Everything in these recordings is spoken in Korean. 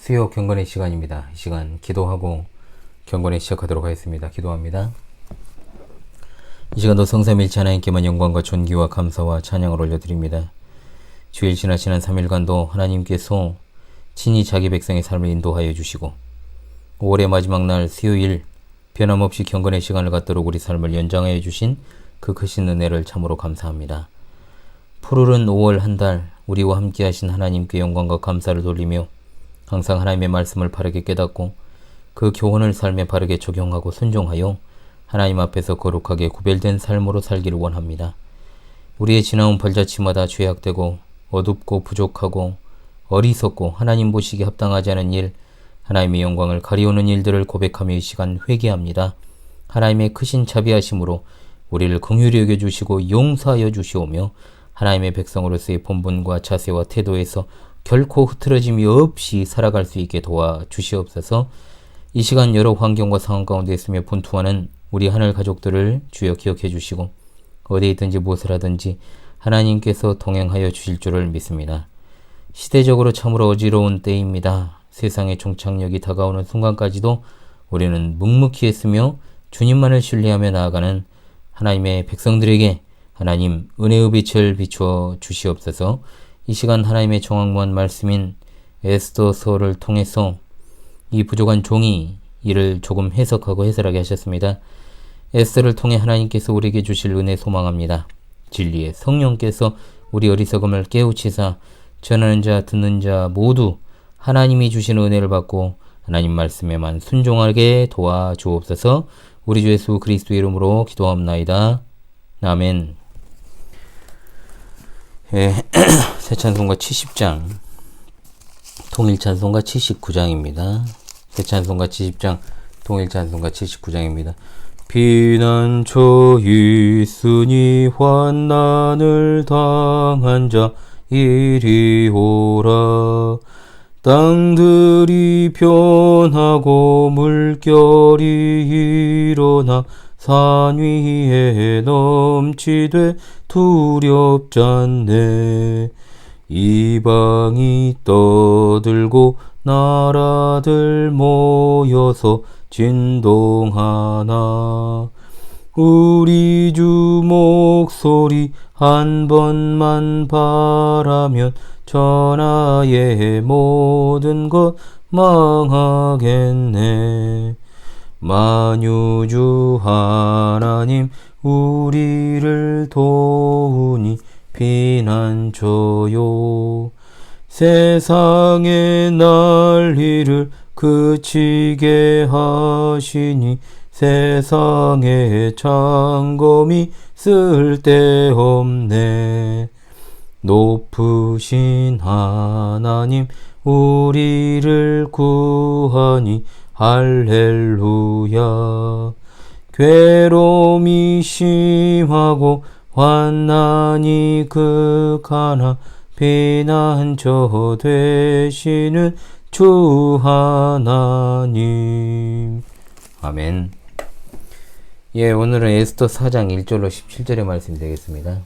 수요 경건의 시간입니다. 이 시간 기도하고 경건에 시작하도록 하겠습니다. 기도합니다. 이 시간도 성삼일체 하나님께만 영광과 존귀와 감사와 찬양을 올려드립니다. 주일 지나시는 3일간도 하나님께서 친히 자기 백성의 삶을 인도하여 주시고 5월의 마지막 날 수요일 변함없이 경건의 시간을 갖도록 우리 삶을 연장하여 주신 그 크신 은혜를 참으로 감사합니다. 푸르른 5월 한 달 우리와 함께 하신 하나님께 영광과 감사를 돌리며 항상 하나님의 말씀을 바르게 깨닫고 그 교훈을 삶에 바르게 적용하고 순종하여 하나님 앞에서 거룩하게 구별된 삶으로 살기를 원합니다. 우리의 지나온 벌자치마다 죄악되고 어둡고 부족하고 어리석고 하나님 보시기에 합당하지 않은 일, 하나님의 영광을 가리우는 일들을 고백하며 이 시간 회개합니다. 하나님의 크신 자비하심으로 우리를 긍휼히 여겨주시고 용서하여 주시오며 하나님의 백성으로서의 본분과 자세와 태도에서 결코 흐트러짐이 없이 살아갈 수 있게 도와주시옵소서. 이 시간 여러 환경과 상황 가운데 있으며 분투하는 우리 하늘 가족들을 주여 기억해 주시고 어디에 있든지 무엇을 하든지 하나님께서 동행하여 주실 줄을 믿습니다. 시대적으로 참으로 어지러운 때입니다. 세상의 종착역이 다가오는 순간까지도 우리는 묵묵히 했으며 주님만을 신뢰하며 나아가는 하나님의 백성들에게 하나님 은혜의 빛을 비추어 주시옵소서. 이 시간 하나님의 정확무한 말씀인 에스더서를 통해서 이 부족한 종이 이를 조금 해석하고 해설하게 하셨습니다. 에스더를 통해 하나님께서 우리에게 주실 은혜 소망합니다. 진리의 성령께서 우리 어리석음을 깨우치사 전하는 자 듣는 자 모두 하나님이 주신 은혜를 받고 하나님 말씀에만 순종하게 도와주옵소서. 우리 주 예수 그리스도의 이름으로 기도합나이다. 아멘. 새 찬송가 70장, 통일 찬송가 79장입니다. 새 찬송가 70장, 통일 찬송가 79장입니다. 피난처 있으니 환난을 당한 자 이리 오라. 땅들이 변하고 물결이 일어나 산 위에 넘치되 두렵잖네. 이방이 떠들고 나라들 모여서 진동하나. 우리 주 목소리 한 번만 바라면 천하의 모든 것 망하겠네. 만유주 하나님 우리를 도우니 피난처요. 세상의 난리를 그치게 하시니 세상의 창검이 쓸데없네. 높으신 하나님 우리를 구하니 할렐루야. 괴로움이 심하고 환난이 극하나 피난처 되시는 주 하나님. 아멘. 오늘은 에스더 4장 1절로 17절의 말씀이 되겠습니다.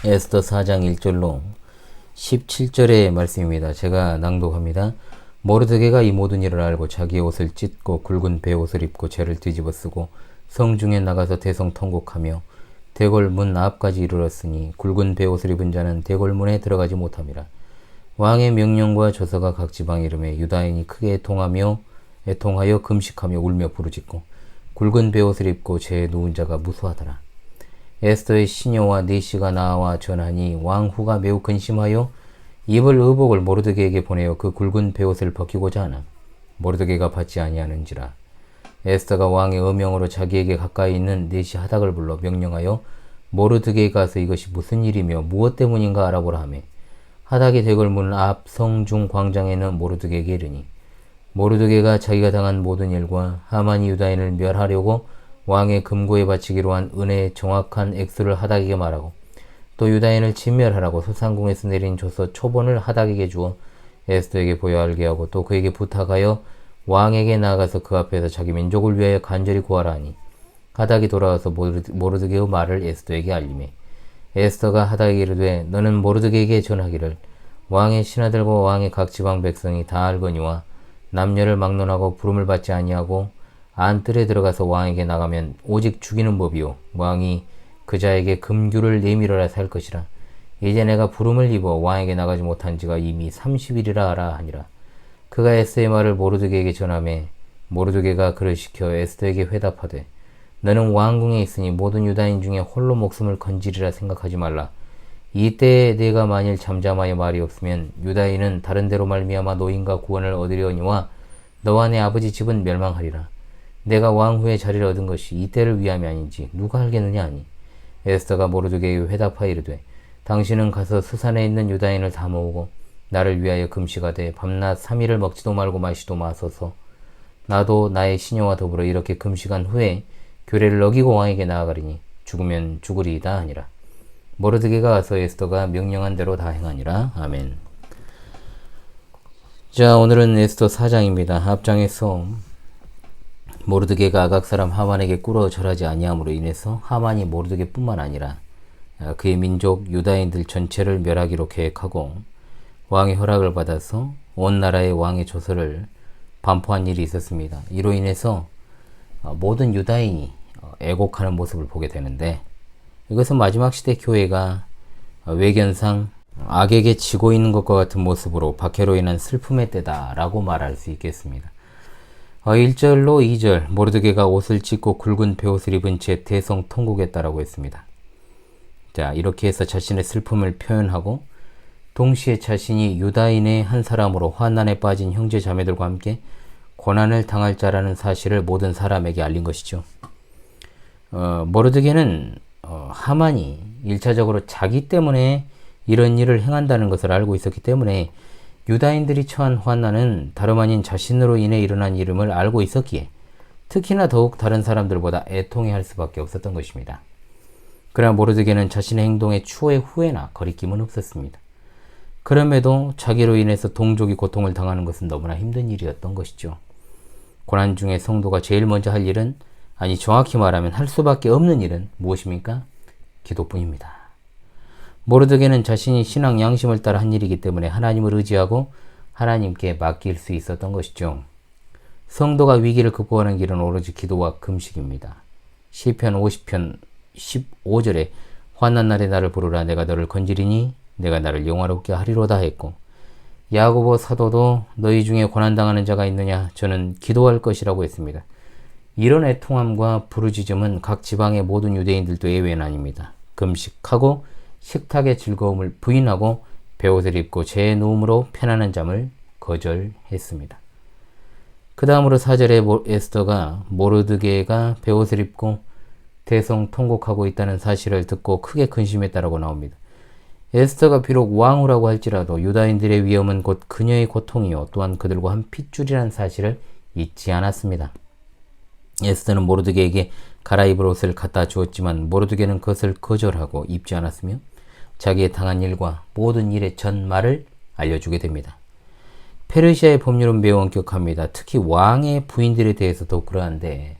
에스더 4장 1절로 17절의 말씀입니다. 제가 낭독합니다. 모르드게가 이 모든 일을 알고 자기의 옷을 찢고 굵은 베옷을 입고 죄를 뒤집어 쓰고 성중에 나가서 대성통곡하며 대궐 문 앞까지 이르렀으니 굵은 베옷을 입은 자는 대궐 문에 들어가지 못함이라. 왕의 명령과 조서가 각 지방에 이르매 유다인이 크게 애통하여 금식하며 울며 부르짖고 굵은 베옷을 입고 죄에 누운 자가 무수하더라. 에스더의 시녀와 니시가 나와 전하니 왕후가 매우 근심하여 입을 의복을 모르드게에게 보내어 그 굵은 베옷을 벗기고자 하나 모르드게가 받지 아니하는지라. 에스더가 왕의 어명으로 자기에게 가까이 있는 니시 하닥을 불러 명령하여 모르드게에 가서 이것이 무슨 일이며 무엇 때문인가 알아보라 하매 하닥이 대궐 문 앞 성중 광장에는 모르드게에게 이르니 모르드게가 자기가 당한 모든 일과 하만이 유다인을 멸하려고 왕의 금고에 바치기로 한 은혜의 정확한 액수를 하닥에게 말하고 또 유다인을 진멸하라고 소상궁에서 내린 조서 초본을 하닥에게 주어 에스더에게 보여 알게 하고 또 그에게 부탁하여 왕에게 나아가서 그 앞에서 자기 민족을 위하여 간절히 구하라 하니 하닥이 돌아와서 모르드게의 말을 에스더에게 알리매 에스더가 하닥에게 이르되 너는 모르드게에게 전하기를 왕의 신하들과 왕의 각 지방 백성이 다 알거니와 남녀를 막론하고 부름을 받지 아니하고 안뜰에 들어가서 왕에게 나가면 오직 죽이는 법이요 왕이 그 자에게 금규를 내밀어라 살 것이라. 이제 내가 부름을 입어 왕에게 나가지 못한 지가 이미 30일이라 하라 하니라. 그가 에스더의 말을 모르드게에게 전하매 모르드게가 그를 시켜 에스더에게 회답하되 너는 왕궁에 있으니 모든 유다인 중에 홀로 목숨을 건지리라 생각하지 말라. 이때에 내가 만일 잠잠하여 말이 없으면 유다인은 다른 데로 말미암아 노인과 구원을 얻으려니와 너와 내 아버지 집은 멸망하리라. 내가 왕 후에 자리를 얻은 것이 이때를 위함이 아닌지 누가 알겠느냐 하니 에스더가 모르드게에게 회답하여 이르되 당신은 가서 수산에 있는 유다인을 다 모으고 나를 위하여 금식하되 밤낮 3일을 먹지도 말고 마시도 마소서. 나도 나의 시녀와 더불어 이렇게 금식한 후에 규례를 어기고 왕에게 나아가리니 죽으면 죽으리이다 하니라. 모르드게가 가서 에스더가 명령한 대로 다 행하니라. 아멘. 자, 오늘은 에스더 4장입니다. 앞장에서 모르드게가 아각 사람 하만에게 꿇어 절하지 아니함으로 인해서 하만이 모르드게뿐만 아니라 그의 민족 유다인들 전체를 멸하기로 계획하고 왕의 허락을 받아서 온 나라의 왕의 조서를 반포한 일이 있었습니다. 이로 인해서 모든 유다인이 애곡하는 모습을 보게 되는데 이것은 마지막 시대 교회가 외견상 악에게 지고 있는 것과 같은 모습으로 박해로 인한 슬픔의 때다라고 말할 수 있겠습니다. 1절로 2절 모르드게가 옷을 찢고 굵은 베옷을 입은 채 대성통곡했다라고 했습니다. 자, 이렇게 해서 자신의 슬픔을 표현하고 동시에 자신이 유다인의 한 사람으로 환난에 빠진 형제 자매들과 함께 고난을 당할 자라는 사실을 모든 사람에게 알린 것이죠. 모르드게는 하만이 1차적으로 자기 때문에 이런 일을 행한다는 것을 알고 있었기 때문에 유다인들이 처한 환난은 다름 아닌 자신으로 인해 일어난 일임을 알고 있었기에 특히나 더욱 다른 사람들보다 애통해할 수밖에 없었던 것입니다. 그러나 모르드게는 자신의 행동에 추후에 후회나 거리낌은 없었습니다. 그럼에도 자기로 인해서 동족이 고통을 당하는 것은 너무나 힘든 일이었던 것이죠. 고난 중에 성도가 제일 먼저 할 일은, 아니 정확히 말하면 할 수밖에 없는 일은 무엇입니까? 기도뿐입니다. 모르드게는 자신이 신앙 양심을 따라 한 일이기 때문에 하나님을 의지하고 하나님께 맡길 수 있었던 것이죠. 성도가 위기를 극복하는 길은 오로지 기도와 금식입니다. 시편 50편 15절에 환난 날에 나를 부르라 내가 너를 건지리니 내가 나를 영화롭게 하리로다 했고, 야고보 사도도 너희 중에 고난당하는 자가 있느냐 저는 기도할 것이라고 했습니다. 이런 애통함과 부르짖음은 각 지방의 모든 유대인들도 예외는 아닙니다. 금식하고 식탁의 즐거움을 부인하고 베옷을 입고 제 누움으로 편안한 잠을 거절했습니다. 그 다음으로 4절에 에스더가 모르드게가 베옷을 입고 대성통곡하고 있다는 사실을 듣고 크게 근심했다라고 나옵니다. 에스더가 비록 왕후라고 할지라도 유다인들의 위험은 곧 그녀의 고통이요 또한 그들과 한 핏줄이라는 사실을 잊지 않았습니다. 에스더는 모르드게에게 갈아입을 옷을 갖다 주었지만 모르드게는 그것을 거절하고 입지 않았으며 자기의 당한 일과 모든 일의 전말을 알려주게 됩니다. 페르시아의 법률은 매우 엄격합니다. 특히 왕의 부인들에 대해서 더욱 그러한데,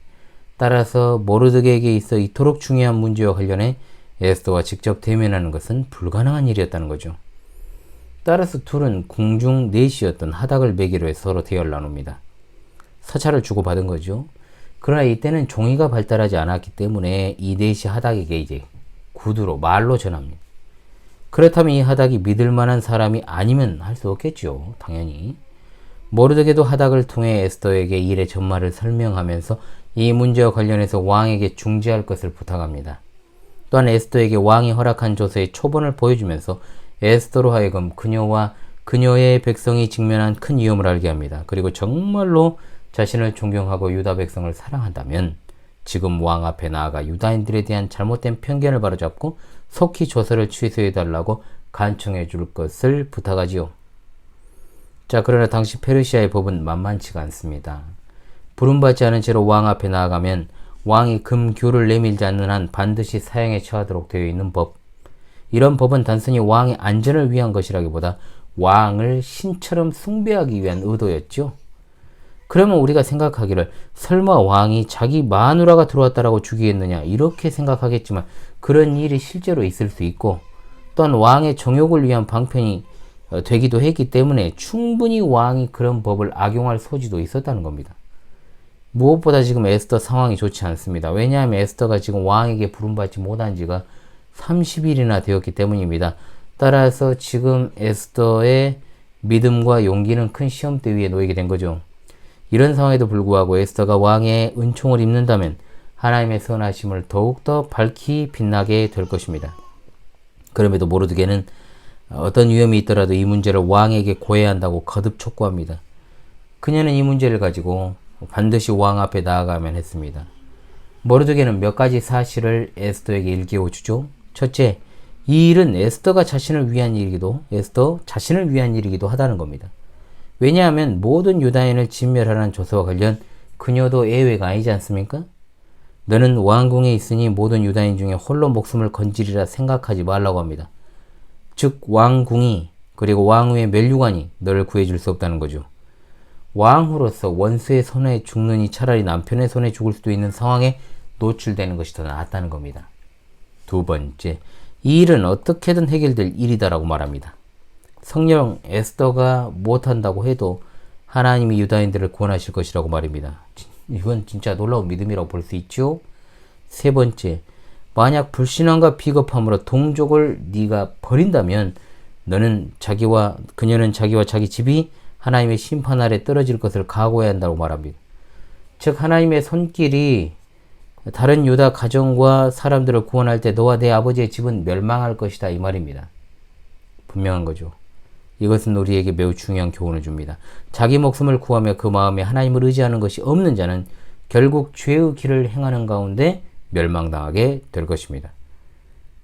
따라서 모르드게에게 있어 이토록 중요한 문제와 관련해 에스더와 직접 대면하는 것은 불가능한 일이었다는 거죠. 따라서 둘은 궁중 넷이었던 하닥을 매기로 해서 서로 대화를 나눕니다. 사찰을 주고받은 거죠. 그러나 이때는 종이가 발달하지 않았기 때문에 이 넷이 하닥에게 이제 구두로 말로 전합니다. 그렇다면 이 하닥이 믿을 만한 사람이 아니면 할 수 없겠죠. 당연히. 모르드게도 하닥을 통해 에스더에게 일의 전말을 설명하면서 이 문제와 관련해서 왕에게 중재할 것을 부탁합니다. 또한 에스더에게 왕이 허락한 조서의 초본을 보여주면서 에스더로 하여금 그녀와 그녀의 백성이 직면한 큰 위험을 알게 합니다. 그리고 정말로 자신을 존경하고 유다 백성을 사랑한다면 지금 왕 앞에 나아가 유다인들에 대한 잘못된 편견을 바로잡고 속히 조서를 취소해달라고 간청해 줄 것을 부탁하지요. 자, 그러나 당시 페르시아의 법은 만만치가 않습니다. 부름받지 않은 채로 왕 앞에 나아가면 왕이 금규를 내밀지 않는 한 반드시 사형에 처하도록 되어 있는 법. 이런 법은 단순히 왕의 안전을 위한 것이라기보다 왕을 신처럼 숭배하기 위한 의도였죠. 그러면 우리가 생각하기를 설마 왕이 자기 마누라가 들어왔다라고 죽이겠느냐 이렇게 생각하겠지만 그런 일이 실제로 있을 수 있고, 또한 왕의 정욕을 위한 방편이 되기도 했기 때문에 충분히 왕이 그런 법을 악용할 소지도 있었다는 겁니다. 무엇보다 지금 에스더 상황이 좋지 않습니다. 왜냐하면 에스더가 지금 왕에게 부름받지 못한 지가 30일이나 되었기 때문입니다. 따라서 지금 에스더의 믿음과 용기는 큰 시험대 위에 놓이게 된 거죠. 이런 상황에도 불구하고 에스더가 왕의 은총을 입는다면 하나님의 선하심을 더욱더 밝히 빛나게 될 것입니다. 그럼에도 모르드게는 어떤 위험이 있더라도 이 문제를 왕에게 고해야 한다고 거듭 촉구합니다. 그녀는 이 문제를 가지고 반드시 왕 앞에 나아가면 했습니다. 모르드게는 몇 가지 사실을 에스더에게 일깨워 주죠. 첫째, 이 일은 에스더 자신을 위한 일이기도 하다는 겁니다. 왜냐하면 모든 유다인을 진멸하라는 조서와 관련 그녀도 예외가 아니지 않습니까? 너는 왕궁에 있으니 모든 유다인 중에 홀로 목숨을 건지리라 생각하지 말라고 합니다. 즉 왕궁이 그리고 왕후의 면류관이 너를 구해줄 수 없다는 거죠. 왕후로서 원수의 손에 죽느니 차라리 남편의 손에 죽을 수도 있는 상황에 노출되는 것이 더 낫다는 겁니다. 두 번째, 이 일은 어떻게든 해결될 일이다라고 말합니다. 성령 에스더가 못한다고 해도 하나님이 유다인들을 구원하실 것이라고 말입니다. 이건 진짜 놀라운 믿음이라고 볼 수 있죠. 세 번째, 만약 불신앙과 비겁함으로 동족을 네가 버린다면 그녀는 자기와 자기 집이 하나님의 심판 아래 떨어질 것을 각오해야 한다고 말합니다. 즉 하나님의 손길이 다른 유다 가정과 사람들을 구원할 때 너와 내 아버지의 집은 멸망할 것이다 이 말입니다. 분명한 거죠. 이것은 우리에게 매우 중요한 교훈을 줍니다. 자기 목숨을 구하며 그 마음에 하나님을 의지하는 것이 없는 자는 결국 죄의 길을 행하는 가운데 멸망당하게 될 것입니다.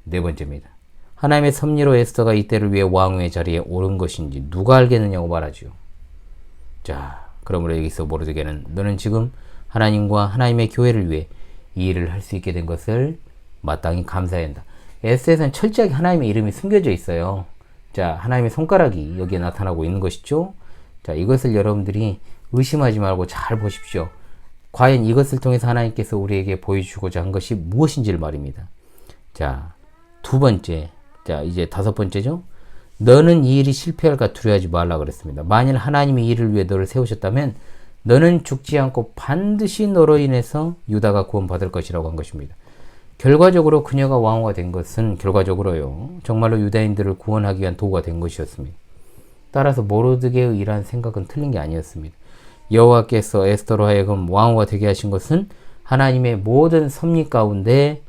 네 번째입니다. 하나님의 섭리로 에스더가 이때를 위해 왕후의 자리에 오른 것인지 누가 알겠느냐고 말하지요. 자, 그러므로 여기서 모르드게는 너는 지금 하나님과 하나님의 교회를 위해 이 일을 할 수 있게 된 것을 마땅히 감사해야 한다. 에스더에서는 철저하게 하나님의 이름이 숨겨져 있어요. 자, 하나님의 손가락이 여기에 나타나고 있는 것이죠. 자, 이것을 여러분들이 의심하지 말고 잘 보십시오. 과연 이것을 통해서 하나님께서 우리에게 보여주고자 한 것이 무엇인지를 말입니다. 자, 두 번째, 자, 이제 다섯 번째죠. 너는 이 일이 실패할까 두려워하지 말라 그랬습니다. 만일 하나님이 이 일을 위해 너를 세우셨다면 너는 죽지 않고 반드시 너로 인해서 유다가 구원받을 것이라고 한 것입니다. 결과적으로 그녀가 왕후가 된 것은 결과적으로요. 정말로 유다인들을 구원하기 위한 도구가 된 것이었습니다. 따라서 모르드게의 이러한 생각은 틀린 게 아니었습니다. 여호와께서 에스더로 하여금 왕후가 되게 하신 것은 하나님의 모든 섭리 가운데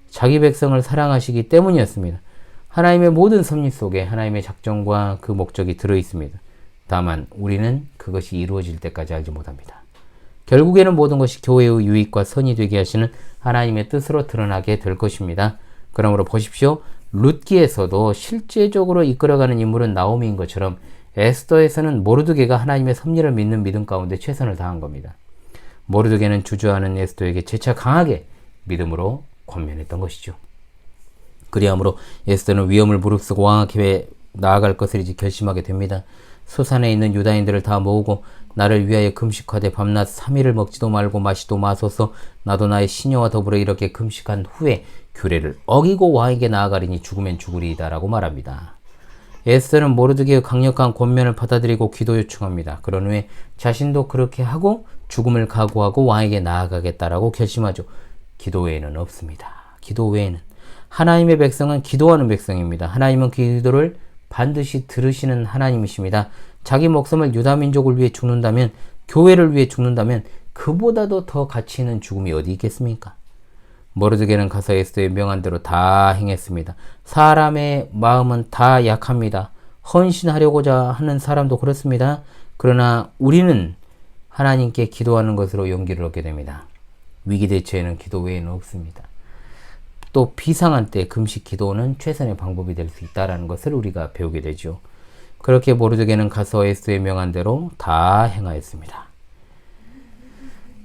자기 백성을 사랑하시기 때문이었습니다. 하나님의 모든 섭리 속에 하나님의 작정과 그 목적이 들어있습니다. 다만 우리는 그것이 이루어질 때까지 알지 못합니다. 결국에는 모든 것이 교회의 유익과 선이 되게 하시는 하나님의 뜻으로 드러나게 될 것입니다. 그러므로 보십시오. 룻기에서도 실제적으로 이끌어가는 인물은 나오미인 것처럼 에스더에서는 모르드게가 하나님의 섭리를 믿는 믿음 가운데 최선을 다한 겁니다. 모르드게는 주저하는 에스더에게 재차 강하게 믿음으로 권면했던 것이죠. 그리함으로 에스더는 위험을 무릅쓰고 왕에게 나아갈 것을 이제 결심하게 됩니다. 수산에 있는 유다인들을 다 모으고 나를 위하여 금식하되 밤낮 3일을 먹지도 말고 마시도 마소서 나도 나의 시녀와 더불어 이렇게 금식한 후에 규례를 어기고 왕에게 나아가리니 죽으면 죽으리이다 라고 말합니다. 에스더는 모르드게의 강력한 권면을 받아들이고 기도 요청합니다. 그런 후에 자신도 그렇게 하고 죽음을 각오하고 왕에게 나아가겠다라고 결심하죠. 기도 외에는 없습니다. 기도 외에는. 하나님의 백성은 기도하는 백성입니다. 하나님은 그 기도를 반드시 들으시는 하나님이십니다. 자기 목숨을 유다 민족을 위해 죽는다면, 교회를 위해 죽는다면 그보다도 더 가치 있는 죽음이 어디 있겠습니까? 모르드게는 가서 에스더의 명한 대로 다 행했습니다. 사람의 마음은 다 약합니다. 헌신하려고자 하는 사람도 그렇습니다. 그러나 우리는 하나님께 기도하는 것으로 용기를 얻게 됩니다. 위기 대처에는 기도 외에는 없습니다. 또 비상한 때 금식 기도는 최선의 방법이 될 수 있다는 것을 우리가 배우게 되죠. 그렇게 모르드게는 가서 에스더의 명한 대로 다 행하였습니다.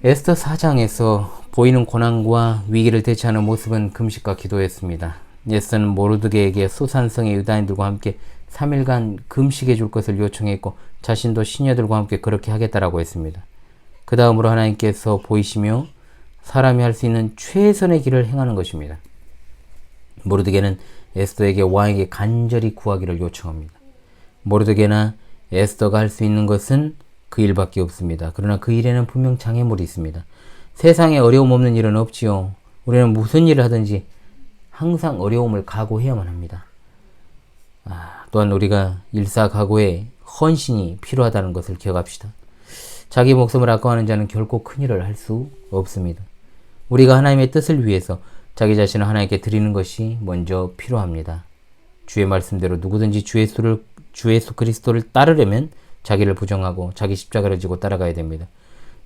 에스더 4장에서 보이는 고난과 위기를 대처하는 모습은 금식과 기도였습니다. 에스더는 모르드게에게 수산성의 유다인들과 함께 3일간 금식해 줄 것을 요청했고 자신도 시녀들과 함께 그렇게 하겠다라고 했습니다. 그 다음으로 하나님께서 보이시며 사람이 할 수 있는 최선의 길을 행하는 것입니다. 모르드게는 에스더에게 왕에게 간절히 구하기를 요청합니다. 모르드게나 에스더가 할 수 있는 것은 그 일밖에 없습니다. 그러나 그 일에는 분명 장애물이 있습니다. 세상에 어려움 없는 일은 없지요. 우리는 무슨 일을 하든지 항상 어려움을 각오해야만 합니다. 또한 우리가 일사각오에 헌신이 필요하다는 것을 기억합시다. 자기 목숨을 아까워하는 자는 결코 큰일을 할 수 없습니다. 우리가 하나님의 뜻을 위해서 자기 자신을 하나님께 드리는 것이 먼저 필요합니다. 주의 말씀대로 누구든지 주 예수 그리스도를 따르려면 자기를 부정하고 자기 십자가를 지고 따라가야 됩니다.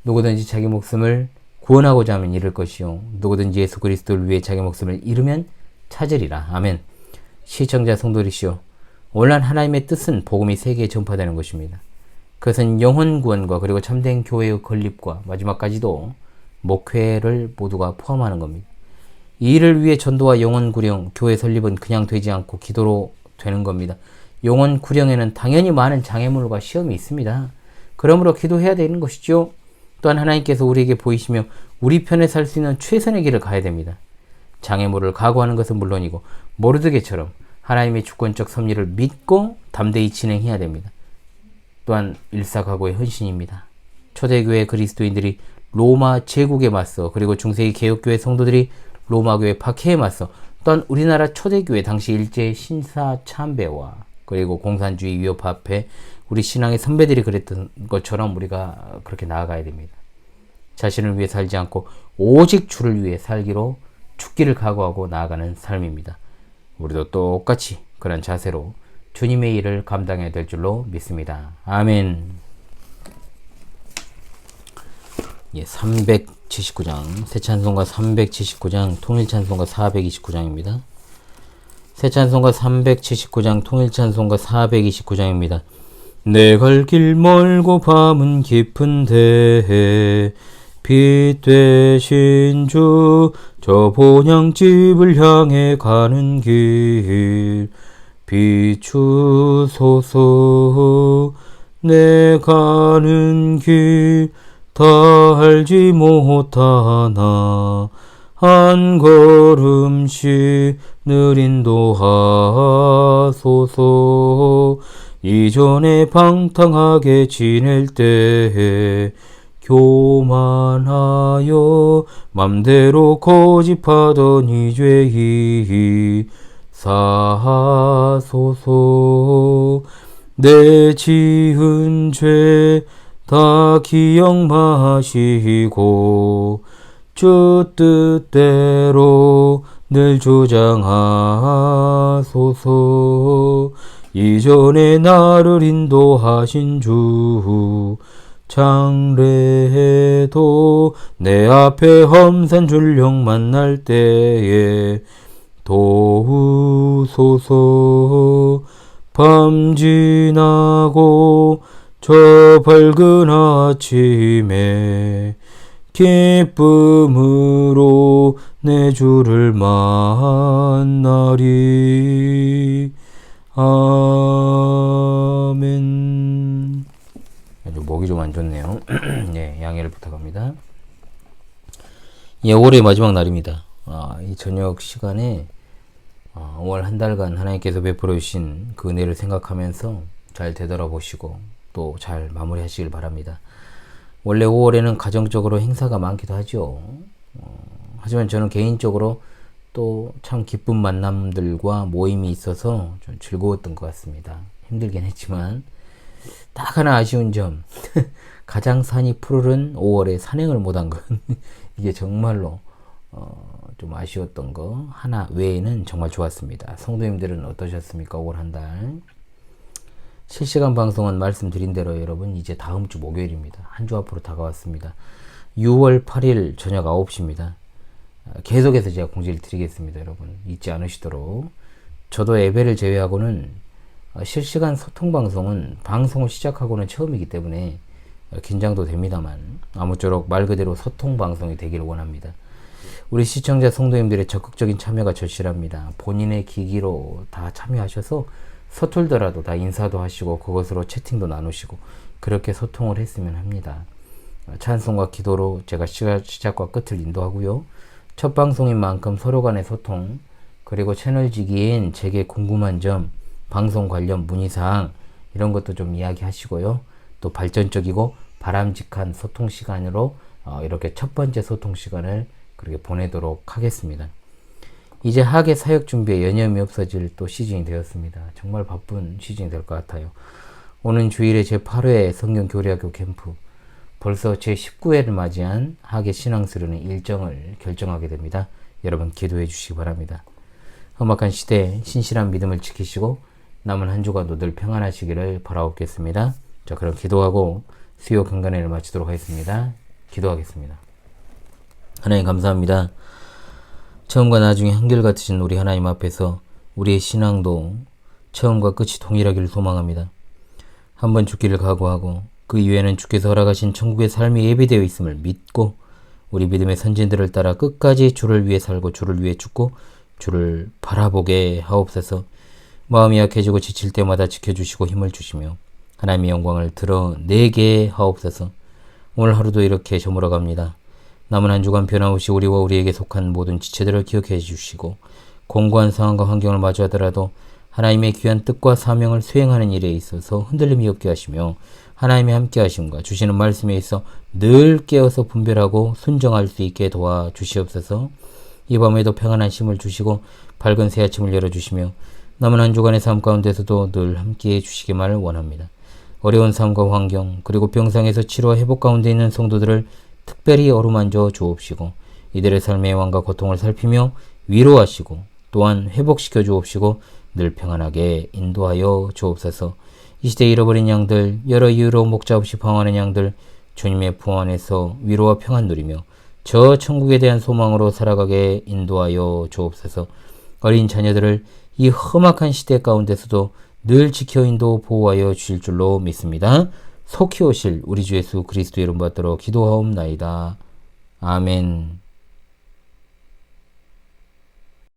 누구든지 자기 목숨을 구원하고자 하면 잃을 것이요 누구든지 예수 그리스도를 위해 자기 목숨을 잃으면 찾으리라. 아멘. 시청자 성도들이시오. 온란 하나님의 뜻은 복음이 세계에 전파되는 것입니다. 그것은 영혼 구원과 그리고 참된 교회의 건립과 마지막까지도 목회를 모두가 포함하는 겁니다. 이 일을 위해 전도와 영혼 구령, 교회 설립은 그냥 되지 않고 기도로 되는 겁니다. 영혼 구령에는 당연히 많은 장애물과 시험이 있습니다. 그러므로 기도해야 되는 것이죠. 또한 하나님께서 우리에게 보이시며 우리 편에 살 수 있는 최선의 길을 가야 됩니다. 장애물을 각오하는 것은 물론이고 모르드게처럼 하나님의 주권적 섭리를 믿고 담대히 진행해야 됩니다. 또한 일사각오의 헌신입니다. 초대교회 그리스도인들이 로마 제국에 맞서 그리고 중세기 개혁교회 성도들이 로마교회 박해에 맞서 또한 우리나라 초대교회 당시 일제 신사 참배와 그리고 공산주의 위협 앞에 우리 신앙의 선배들이 그랬던 것처럼 우리가 그렇게 나아가야 됩니다. 자신을 위해 살지 않고 오직 주를 위해 살기로 죽기를 각오하고 나아가는 삶입니다. 우리도 똑같이 그런 자세로 주님의 일을 감당해야 될 줄로 믿습니다. 아멘. 379장 새찬송가 379장 통일찬송가 429장입니다. 새찬송가 379장 통일찬송가 429장입니다. 내 갈 길 멀고 밤은 깊은데 빛 되신 주 저 본향집을 향해 가는 길 비추소서. 내 가는 길 다 알지 못하나 한 걸음씩 늘 인도하소서. 이전에 방탕하게 지낼 때 교만하여 맘대로 고집하던 이 죄 사하소서. 내 지은 죄 다 기억 마시고 주 뜻대로 늘 주장하소서. 이전에 나를 인도하신 주 장래에도 내 앞에 험산 줄령 만날 때에 도우소서. 밤 지나고 저 밝은 아침에 기쁨으로 내 주를 만나리. 아멘. 아주 목이 좀 안 좋네요. 네, 양해를 부탁합니다. 예, 올해 마지막 날입니다. 이 저녁 시간에 5월 한 달간 하나님께서 베풀어 주신 그 은혜를 생각하면서 잘 되돌아보시고 또 잘 마무리하시길 바랍니다. 원래 5월에는 가정적으로 행사가 많기도 하죠. 하지만 저는 개인적으로 또 참 기쁜 만남들과 모임이 있어서 좀 즐거웠던 것 같습니다. 힘들긴 했지만 딱 하나 아쉬운 점 가장 산이 푸르른 5월에 산행을 못한 건 이게 정말로 좀 아쉬웠던 거 하나 외에는 정말 좋았습니다. 성도님들은 어떠셨습니까? 5월 한 달 실시간 방송은 말씀드린 대로 여러분 이제 다음 주 목요일입니다. 한 주 앞으로 다가왔습니다. 6월 8일 저녁 9시입니다. 계속해서 제가 공지를 드리겠습니다. 여러분 잊지 않으시도록. 저도 예배를 제외하고는 실시간 소통 방송은 방송을 시작하고는 처음이기 때문에 긴장도 됩니다만 아무쪼록 말 그대로 소통 방송이 되기를 원합니다. 우리 시청자 성도님들의 적극적인 참여가 절실합니다. 본인의 기기로 다 참여하셔서 서툴더라도 다 인사도 하시고 그것으로 채팅도 나누시고 그렇게 소통을 했으면 합니다. 찬송과 기도로 제가 시작과 끝을 인도하고요. 첫 방송인 만큼 서로 간의 소통 그리고 채널 지기엔 제게 궁금한 점 방송 관련 문의사항 이런 것도 좀 이야기하시고요. 또 발전적이고 바람직한 소통 시간으로 이렇게 첫 번째 소통 시간을 그렇게 보내도록 하겠습니다. 이제 학예 사역 준비에 여념이 없어질 또 시즌이 되었습니다. 정말 바쁜 시즌이 될 것 같아요. 오는 주일에 제8회 성경교리학교 캠프, 벌써 제19회를 맞이한 학예 신앙스러운 일정을 결정하게 됩니다. 여러분 기도해 주시기 바랍니다. 험악한 시대에 신실한 믿음을 지키시고 남은 한 주간도 늘 평안하시기를 바라옵겠습니다. 자, 그럼 기도하고 수요 강간회를 마치도록 하겠습니다. 기도하겠습니다. 하나님 감사합니다. 처음과 나중에 한결같으신 우리 하나님 앞에서 우리의 신앙도 처음과 끝이 동일하기를 소망합니다. 한번 죽기를 각오하고 그 이후에는 주께서 허락하신 천국의 삶이 예비되어 있음을 믿고 우리 믿음의 선진들을 따라 끝까지 주를 위해 살고 주를 위해 죽고 주를 바라보게 하옵소서. 마음이 약해지고 지칠 때마다 지켜주시고 힘을 주시며 하나님의 영광을 드러내게 하옵소서. 오늘 하루도 이렇게 저물어 갑니다. 남은 한 주간 변함없이 우리와 우리에게 속한 모든 지체들을 기억해 주시고 공고한 상황과 환경을 마주하더라도 하나님의 귀한 뜻과 사명을 수행하는 일에 있어서 흔들림이 없게 하시며 하나님의 함께 하심과 주시는 말씀에 있어 늘 깨어서 분별하고 순정할 수 있게 도와주시옵소서. 이 밤에도 평안한 힘을 주시고 밝은 새 아침을 열어주시며 남은 한 주간의 삶 가운데서도 늘 함께해 주시기만을 원합니다. 어려운 삶과 환경 그리고 병상에서 치료와 회복 가운데 있는 성도들을 특별히 어루만져 주옵시고 이들의 삶의 애환과 고통을 살피며 위로하시고 또한 회복시켜 주옵시고 늘 평안하게 인도하여 주옵소서. 이 시대에 잃어버린 양들, 여러 이유로 목자 없이 방황하는 양들 주님의 품 안에서 위로와 평안 누리며 저 천국에 대한 소망으로 살아가게 인도하여 주옵소서. 어린 자녀들을 이 험악한 시대 가운데서도 늘 지켜 인도 보호하여 주실 줄로 믿습니다. 속히 오실 우리 주 예수 그리스도의 이름 받들어 기도하옵나이다. 아멘.